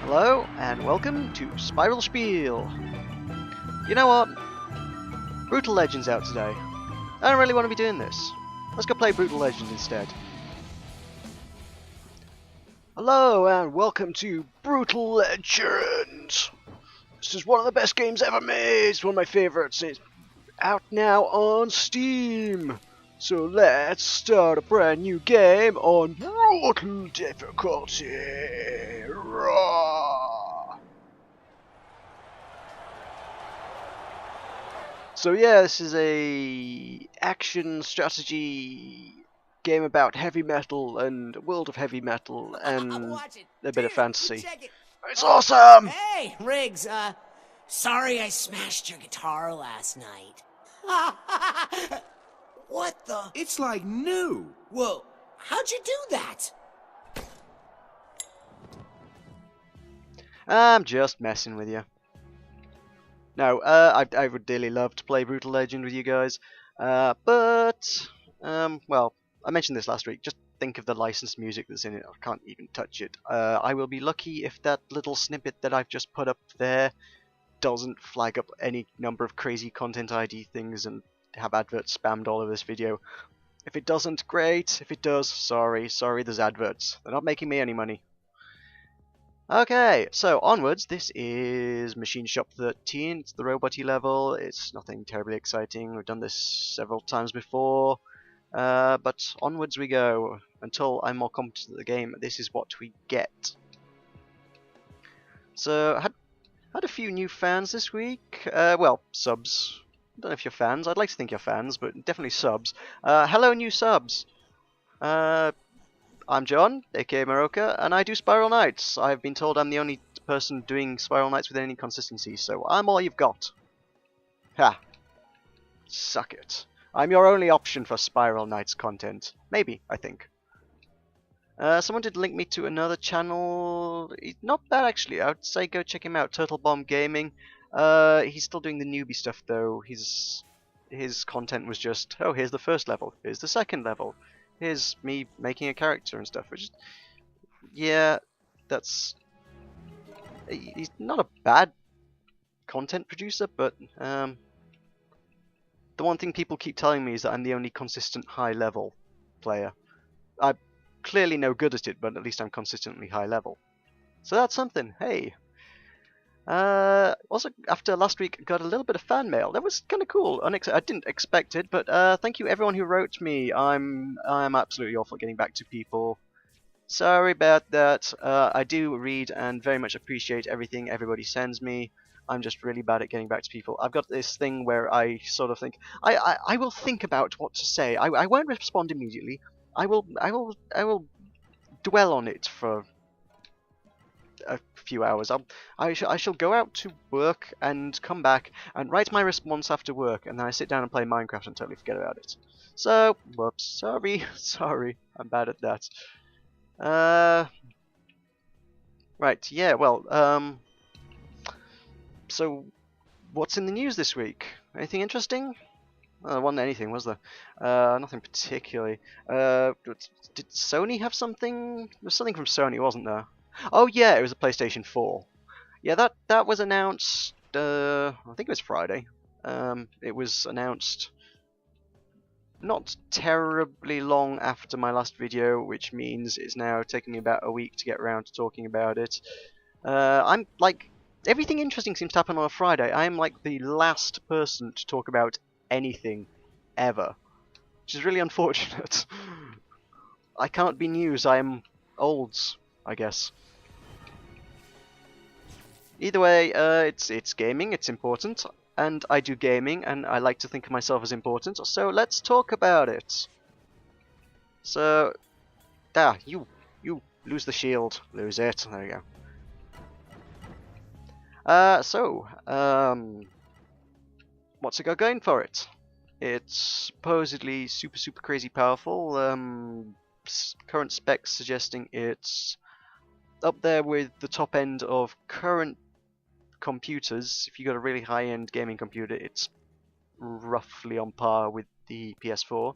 Hello, and welcome to Spiel. You know what? Brutal Legend's out today. I don't really want to be doing this. Let's go play Brutal Legend instead. Hello, and welcome to Brutal Legend! This is one of the best games ever made! It's one of my favourites. It's out now on Steam! So let's start a brand new game on Brutal Difficulty! Raw! So yeah, this is a action strategy game about heavy metal and a world of heavy metal and a bit of fantasy. It's awesome! Hey, Riggs, sorry I smashed your guitar last night. What the? It's like new. Whoa, how'd you do that? I'm just messing with you. No, I would dearly love to play Brutal Legend with you guys, but, well, I mentioned this last week, just think of the licensed music that's in it. I can't even touch it. I will be lucky if that little snippet that I've just put up there doesn't flag up any number of crazy content ID things and have adverts spammed all over this video. If it doesn't, great. If it does, sorry, there's adverts. They're not making me any money. Okay, so onwards, this is Machine Shop 13, it's the roboty level, it's nothing terribly exciting, we've done this several times before, but onwards we go. Until I'm more competent at the game, this is what we get. So, had a few new fans this week, well, subs. I don't know if you're fans, I'd like to think you're fans, but definitely subs. Hello new subs! I'm John, aka Meroka, and I do Spiral Nights. I've been told I'm the only person doing Spiral Nights with any consistency, so I'm all you've got. Ha! Suck it. I'm your only option for Spiral Nights content. Maybe, I think. Someone did link me to another channel. Not bad, actually. I would say go check him out, Turtle Bomb Gaming. He's still doing the newbie stuff, though. His content was just, oh, here's the first level, here's the second level. Here's me making a character and stuff, which is, yeah, that's, he's not a bad content producer, but the one thing people keep telling me is that I'm the only consistent high level player. I'm clearly no good at it, but at least I'm consistently high level. So that's something, hey. Also, after last week, got a little bit of fan mail. That was kind of cool. I didn't expect it, but thank you everyone who wrote me. I'm absolutely awful at getting back to people. Sorry about that. I do read and very much appreciate everything everybody sends me. I'm just really bad at getting back to people. I've got this thing where I sort of think I will think about what to say. I won't respond immediately. I will dwell on it for a few hours. I shall go out to work and come back and write my response after work, and then I sit down and play Minecraft and totally forget about it. So, whoops, sorry, I'm bad at that. Right, yeah, well, so what's in the news this week? Anything interesting? There wasn't anything, was there? Nothing particularly. Did Sony have something? There was something from Sony, wasn't there? Oh yeah, it was a PlayStation 4. Yeah, that was announced. I think it was Friday. It was announced not terribly long after my last video, which means it's now taking me about a week to get around to talking about it. I'm like, everything interesting seems to happen on a Friday. I'm like the last person to talk about anything ever, which is really unfortunate. I can't be news. I am olds, I guess. Either way, it's gaming, it's important, and I do gaming, and I like to think of myself as important, so let's talk about it. So, you lose the shield, lose it, there you go. What's it got going for it? It's supposedly super crazy powerful, current specs suggesting it's up there with the top end of current computers. If you got a really high-end gaming computer, it's roughly on par with the PS4.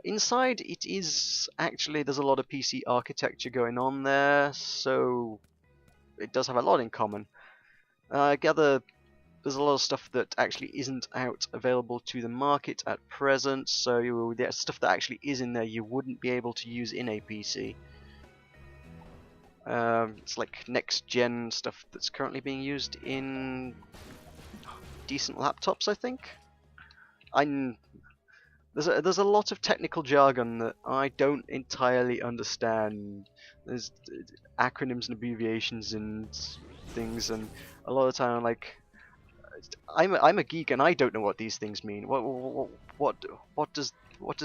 Inside, it is actually, there's a lot of PC architecture going on there, so it does have a lot in common. I gather there's a lot of stuff that actually isn't out available to the market at present, so the stuff that actually is in there you wouldn't be able to use in a PC. It's like next-gen stuff that's currently being used in decent laptops, I think. There's a lot of technical jargon that I don't entirely understand. There's acronyms and abbreviations and things, and a lot of the time I'm like, I'm a geek and I don't know what these things mean. What does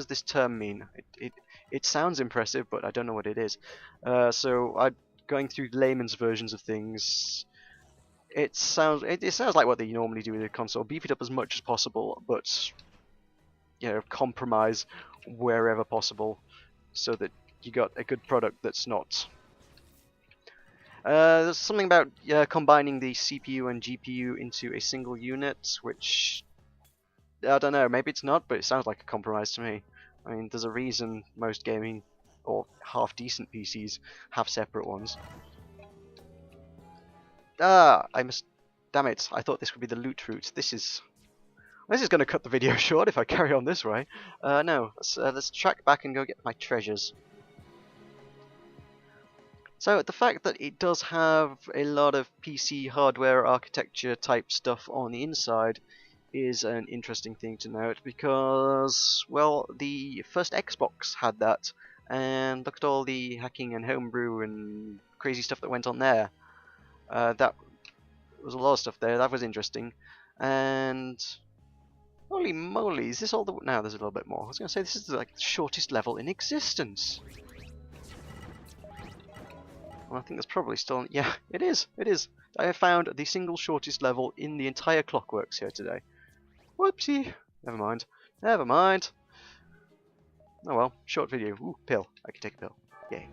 this term mean? It sounds impressive, but I don't know what it is. So I'm going through layman's versions of things. It sounds like what they normally do with a console. Beef it up as much as possible, but compromise wherever possible, so that you got a good product that's not. There's something about combining the CPU and GPU into a single unit, which I don't know, maybe it's not, but it sounds like a compromise to me. I mean, there's a reason most gaming or half-decent PCs have separate ones. Damn it, I thought this would be the loot route. This is going to cut the video short if I carry on this way. No, let's track back and go get my treasures. So the fact that it does have a lot of PC hardware architecture type stuff on the inside is an interesting thing to note, because, well, the first Xbox had that, and look at all the hacking and homebrew and crazy stuff that went on there. That was a lot of stuff there. That was interesting. And holy moly, is this all the... No, there's a little bit more. I was going to say, this is like the shortest level in existence. Well, I think that's probably still... Yeah, it is. It is. I have found the single shortest level in the entire Clockworks here today. Whoopsie. Never mind. Never mind. Oh well, short video. Ooh, pill. I can take a pill. Yay.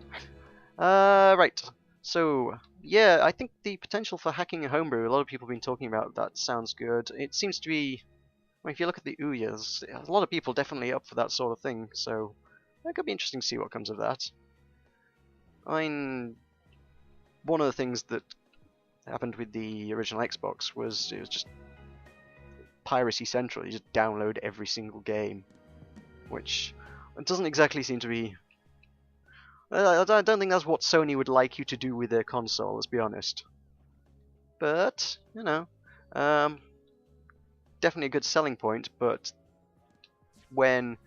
Right. So, yeah, I think the potential for hacking a homebrew, a lot of people have been talking about that. Sounds good. It seems to be... I mean, if you look at the Ouyas, a lot of people definitely up for that sort of thing, so that could be interesting to see what comes of that. I mean, one of the things that happened with the original Xbox was it was just piracy central. You just download every single game, which doesn't exactly seem to be... I don't think that's what Sony would like you to do with their console, let's be honest. But, you know, definitely a good selling point, but when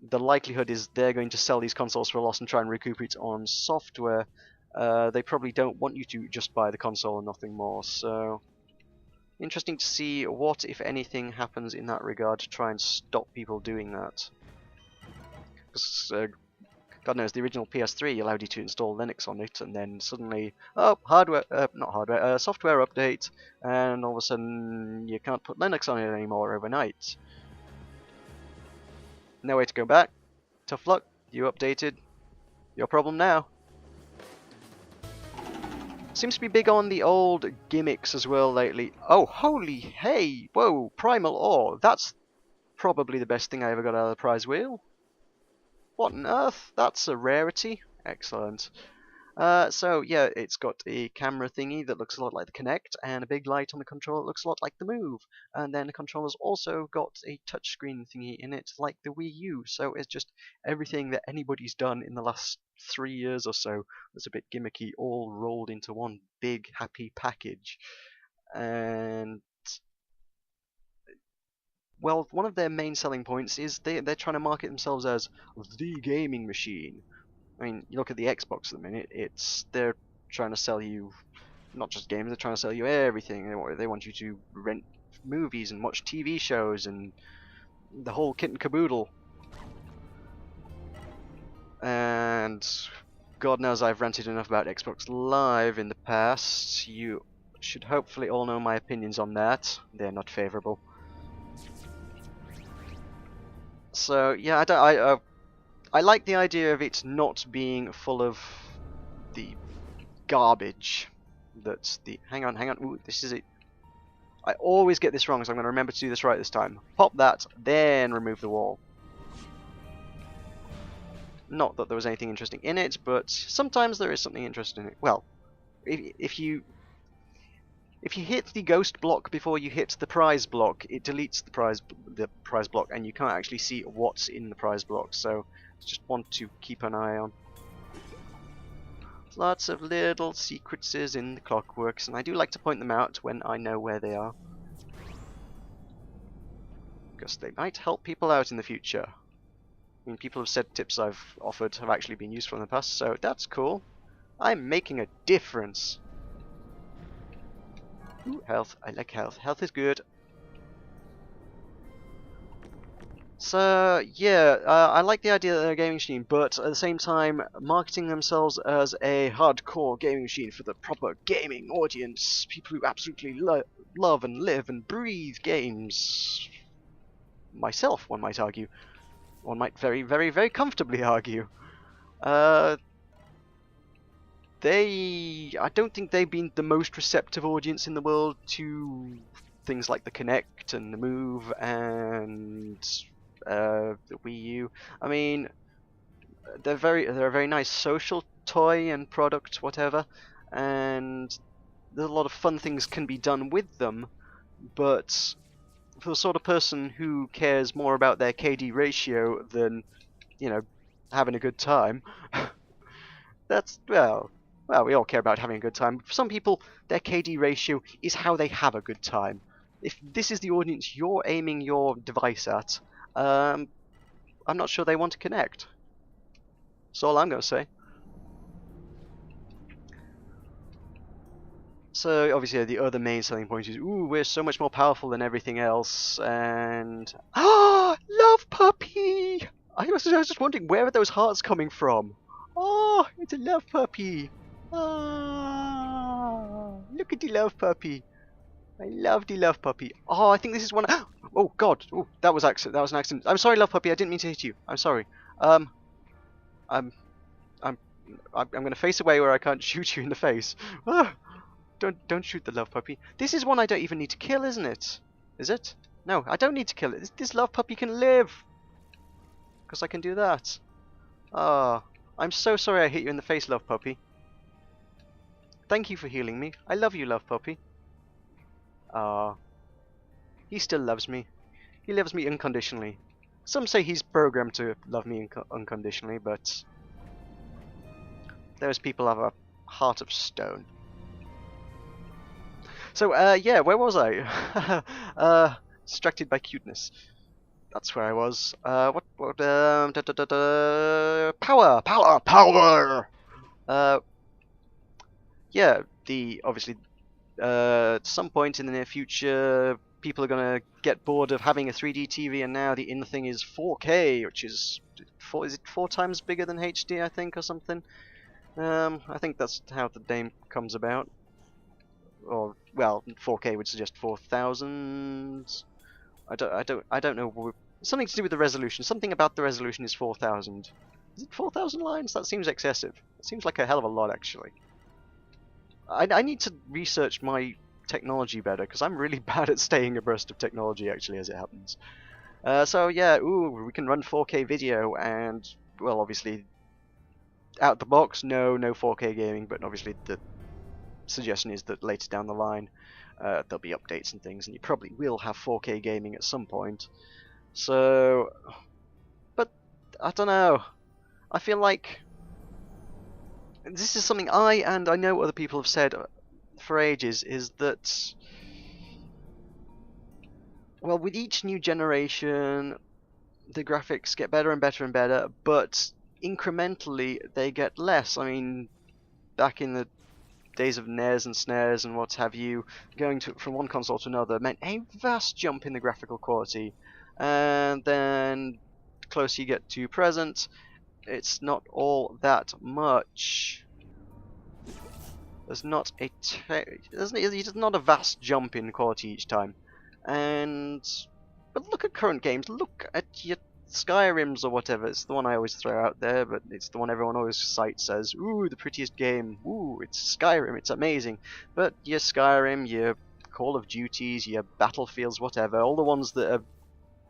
the likelihood is they're going to sell these consoles for a loss and try and recoup it on software, they probably don't want you to just buy the console and nothing more. So, interesting to see what, if anything, happens in that regard to try and stop people doing that. Because, God knows, the original PS3 allowed you to install Linux on it, and then suddenly, oh, software update, and all of a sudden you can't put Linux on it anymore overnight. No way to go back. Tough luck. You updated. Your problem now. Seems to be big on the old gimmicks as well lately. Oh, holy hey! Whoa, Primal Ore. That's probably the best thing I ever got out of the prize wheel. What on earth? That's a rarity. Excellent. So yeah, it's got a camera thingy that looks a lot like the Kinect, and a big light on the controller that looks a lot like the Move. And then the controller's also got a touchscreen thingy in it like the Wii U. So it's just everything that anybody's done in the last 3 years or so that's a bit gimmicky, all rolled into one big happy package. And well, one of their main selling points is they're trying to market themselves as the gaming machine. I mean, you look at the Xbox at the minute, they're trying to sell you not just games, they're trying to sell you everything. They want you to rent movies and watch TV shows and the whole kit and caboodle. And God knows I've ranted enough about Xbox Live in the past. You should hopefully all know my opinions on that. They're not favourable. So yeah, I like the idea of it not being full of the garbage that's the... Hang on. Ooh, this is it. I always get this wrong, so I'm going to remember to do this right this time. Pop that, then remove the wall. Not that there was anything interesting in it, but sometimes there is something interesting in it. Well, if you hit the ghost block before you hit the prize block, it deletes the prize block, and you can't actually see what's in the prize block. So just want to keep an eye on. Lots of little secrets in the clockworks, and I do like to point them out when I know where they are, because they might help people out in the future. I mean, people have said tips I've offered have actually been useful in the past, so that's cool. I'm making a difference. Ooh, health. I like health. Health is good. So, yeah, I like the idea that they're a gaming machine, but at the same time, marketing themselves as a hardcore gaming machine for the proper gaming audience, people who absolutely love and live and breathe games. Myself, one might argue. One might very, very, very comfortably argue. I don't think they've been the most receptive audience in the world to things like the Kinect and the Move and the Wii U. I mean, they're a very nice social toy and product, whatever, and there's a lot of fun things can be done with them, but for the sort of person who cares more about their KD ratio than, you know, having a good time, that's, well, we all care about having a good time. For some people, their KD ratio is how they have a good time. If this is the audience you're aiming your device at, I'm not sure they want to connect. That's all I'm going to say. So obviously the other main selling point is, ooh, we're so much more powerful than everything else, and love puppy. I was just wondering, where are those hearts coming from? Oh, it's a love puppy. Ah, look at the love puppy. I love the love puppy. Oh, I think this is one. Oh God! Oh, that was accident. That was an accident. I'm sorry, love puppy. I didn't mean to hit you. I'm sorry. I'm I'm I'm gonna face away where I can't shoot you in the face. Ah, don't shoot the love puppy. This is one I don't even need to kill, isn't it? Is it? No, I don't need to kill it. This love puppy can live, because I can do that. Ah, I'm so sorry I hit you in the face, love puppy. Thank you for healing me. I love you, love puppy. Ah, he still loves me. He loves me unconditionally. Some say he's programmed to love me unconditionally, but those people have a heart of stone. So, yeah, where was I? Distracted by cuteness. That's where I was. Power! Yeah, obviously, at some point in the near future, people are gonna get bored of having a 3D TV, and now the in thing is 4K, which is four times bigger than HD, I think, or something. I think that's how the name comes about. Or, well, 4K would suggest 4,000. I don't know. Something to do with the resolution. Something about the resolution is 4,000. Is it 4,000 lines? That seems excessive. It seems like a hell of a lot, actually. I need to research my technology better, because I'm really bad at staying abreast of technology, actually, as it happens. So yeah, ooh, we can run 4K video, and, well, obviously, out the box, no 4K gaming, but obviously the suggestion is that later down the line, there'll be updates and things, and you probably will have 4K gaming at some point. So, but I don't know. I feel like this is something I know other people have said for ages, is that, well, with each new generation, the graphics get better and better and better, but incrementally they get less. I mean, back in the days of NES and SNES and what have you, going from one console to another meant a vast jump in the graphical quality. And then, the closer you get to present, it's not all that much. There's not a vast jump in quality each time. But look at current games. Look at your Skyrims or whatever. It's the one I always throw out there, but it's the one everyone always cites as, ooh, the prettiest game. Ooh, it's Skyrim. It's amazing. But your Skyrim, your Call of Duties, your Battlefields, whatever, all the ones that are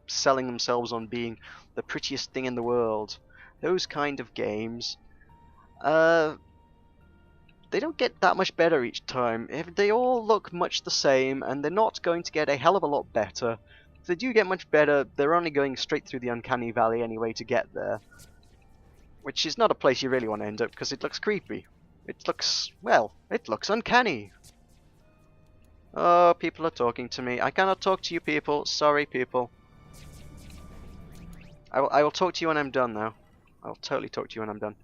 selling themselves on being the prettiest thing in the world, those kind of games, they don't get that much better each time. They all look much the same, and they're not going to get a hell of a lot better. If they do get much better, they're only going straight through the uncanny valley anyway to get there. Which is not a place you really want to end up, because it looks creepy. It looks, well, it looks uncanny. Oh, people are talking to me. I cannot talk to you people. Sorry, people. I will talk to you when I'm done, though. I'll totally talk to you when I'm done.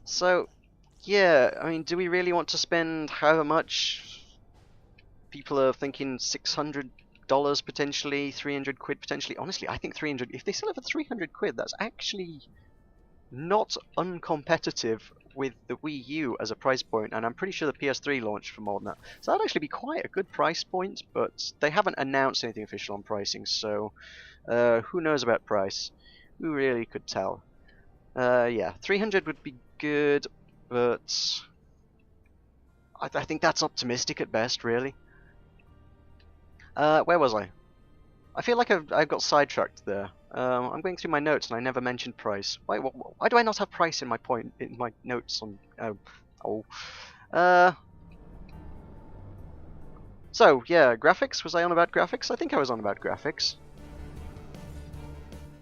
So, yeah, I mean, do we really want to spend however much? People are thinking $600 potentially, 300 quid potentially. Honestly, I think 300, if they sell it for 300 quid, that's actually not uncompetitive with the Wii U as a price point, and I'm pretty sure the PS3 launched for more than that. So that'd actually be quite a good price point, but they haven't announced anything official on pricing, so who knows about price? Who really could tell? Yeah, 300 would be good, but I think that's optimistic at best, really. Where was I? I feel like I've got sidetracked there. I'm going through my notes and I never mentioned price. Why do I not have price in my notes on? So yeah, graphics. Was I on about graphics? I think I was on about graphics.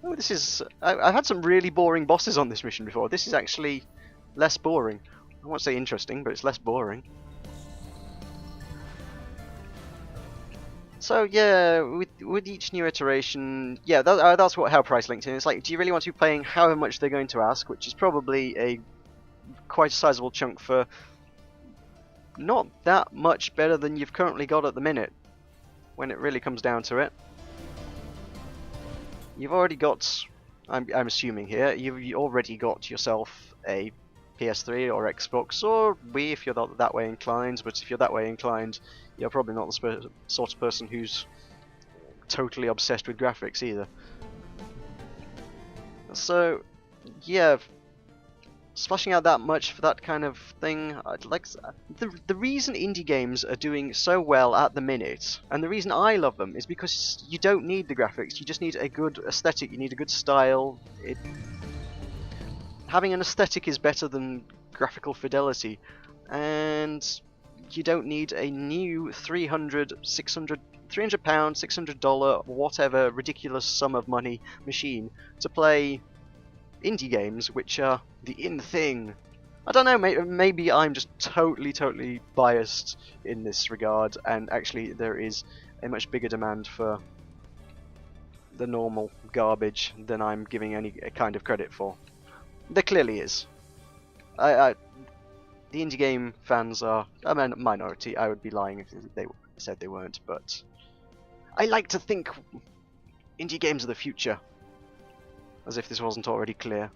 Oh, this is. I've had some really boring bosses on this mission before. This is actually less boring. I won't say interesting, but it's less boring. So yeah, with each new iteration, yeah, that's how price linked in. It's like, do you really want to be paying however much they're going to ask, which is probably a quite a sizable chunk for not that much better than you've currently got at the minute, when it really comes down to it. You've already got, I'm assuming here, you've already got yourself a PS3 or Xbox or Wii if you're not that way inclined, but if you're that way inclined, you're probably not the sort of person who's totally obsessed with graphics either. So, yeah, splashing out that much for that kind of thing, I'd like the reason indie games are doing so well at the minute, and the reason I love them, is because you don't need the graphics. You just need a good aesthetic. You need a good style. Having an aesthetic is better than graphical fidelity, and you don't need a new £300, $600, whatever ridiculous sum of money machine to play indie games, which are the in thing. I don't know, maybe I'm just totally biased in this regard, and actually there is a much bigger demand for the normal garbage than I'm giving any kind of credit for. There clearly is. The indie game fans are a minority. I would be lying if they said they weren't, but I like to think indie games are the future, as if this wasn't already clear.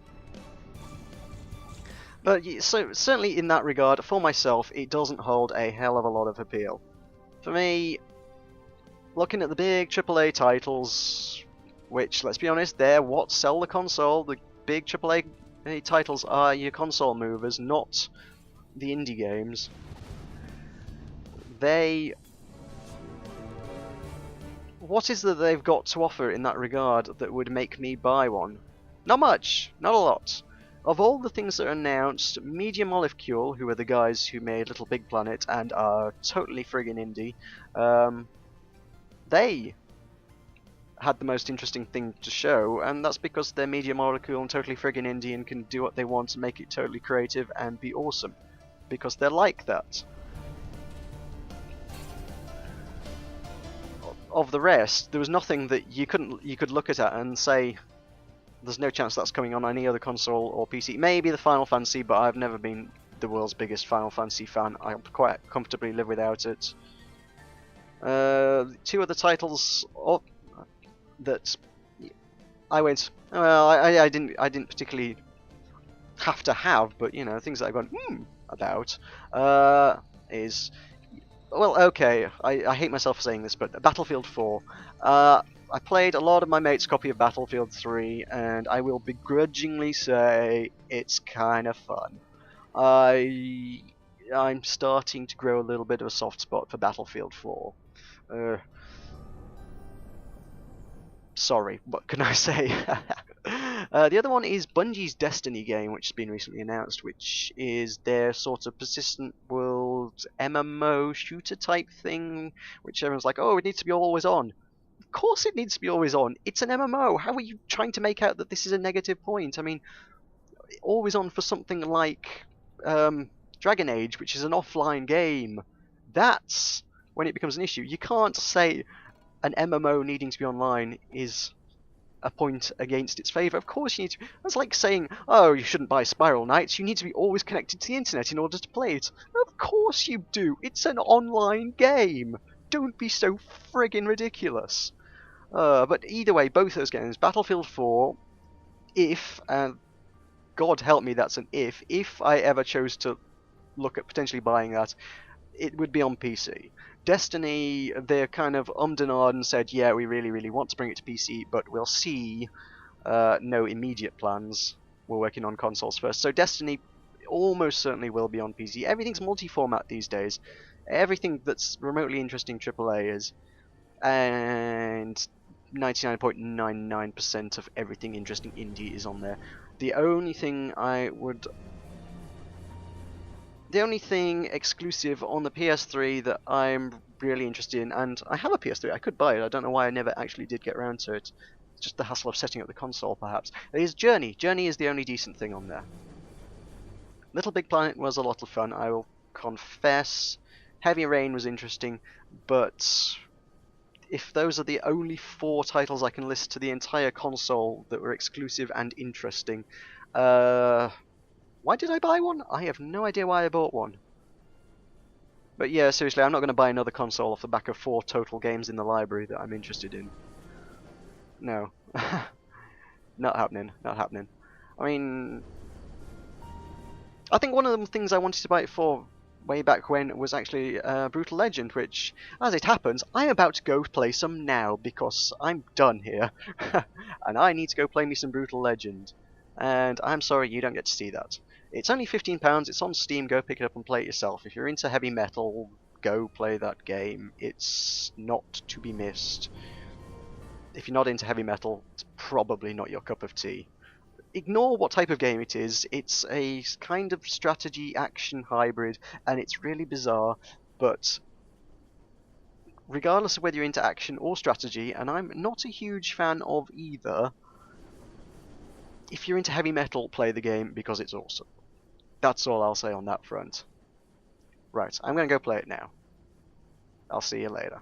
But so certainly in that regard, for myself, it doesn't hold a hell of a lot of appeal. For me, looking at the big AAA titles, which, let's be honest, they're what sell the console. The big AAA titles are your console movers, not the indie games. What is that they've got to offer in that regard that would make me buy one? Not much, not a lot. Of all the things that are announced, Media Molecule, who are the guys who made Little Big Planet and are totally friggin' indie, they had the most interesting thing to show, and that's because they're Media Molecule and totally friggin' indie and can do what they want and make it totally creative and be awesome. Because they're like that. Of the rest, there was nothing that you could look at it and say, there's no chance that's coming on any other console or PC. Maybe the Final Fantasy, but I've never been the world's biggest Final Fantasy fan. I quite comfortably live without it. Two other titles that I went, well, I didn't particularly have to have, but you know, things that I've gone about is, well, okay, I hate myself for saying this, but Battlefield 4. I played a lot of my mate's copy of Battlefield 3, and I will begrudgingly say it's kind of fun. I'm starting to grow a little bit of a soft spot for Battlefield 4. Sorry, what can I say? The other one is Bungie's Destiny game, which has been recently announced, which is their sort of persistent world MMO shooter type thing, which everyone's like, oh, it needs to be always on. Of course it needs to be always on. It's an MMO. How are you trying to make out that this is a negative point? I mean, always on for something like Dragon Age, which is an offline game. That's when it becomes an issue. You can't say an MMO needing to be online is a point against its favour. Of course you need to. That's like saying, oh, you shouldn't buy Spiral Knights. You need to be always connected to the internet in order to play it. Of course you do. It's an online game. Don't be so friggin' ridiculous. But either way, both those games, Battlefield 4, if, and God help me, that's an if I ever chose to look at potentially buying that, it would be on PC. Destiny, they're kind of ummed and ahed and said, yeah, we really, really want to bring it to PC, but we'll see. No immediate plans. We're working on consoles first. So Destiny almost certainly will be on PC. Everything's multi-format these days. Everything that's remotely interesting AAA is. And 99.99% of everything interesting indie is on there. The only thing exclusive on the PS3 that I'm really interested in, and I have a PS3, I could buy it, I don't know why I never actually did get around to it, it's just the hassle of setting up the console perhaps, is Journey. Journey is the only decent thing on there. Little Big Planet was a lot of fun, I will confess. Heavy Rain was interesting, but if those are the only 4 titles I can list to the entire console that were exclusive and interesting, why did I buy one? I have no idea why I bought one. But yeah, seriously, I'm not going to buy another console off the back of 4 total games in the library that I'm interested in. No. Not happening. Not happening. I mean, I think one of the things I wanted to buy it for way back when was actually Brutal Legend, which, as it happens, I'm about to go play some now because I'm done here. And I need to go play me some Brutal Legend. And I'm sorry you don't get to see that. It's only £15, it's on Steam, go pick it up and play it yourself. If you're into heavy metal, go play that game. It's not to be missed. If you're not into heavy metal, it's probably not your cup of tea. Ignore what type of game it is, it's a kind of strategy action hybrid, and it's really bizarre, but regardless of whether you're into action or strategy, and I'm not a huge fan of either, if you're into heavy metal, play the game because it's awesome. That's all I'll say on that front. Right, I'm going to go play it now. I'll see you later.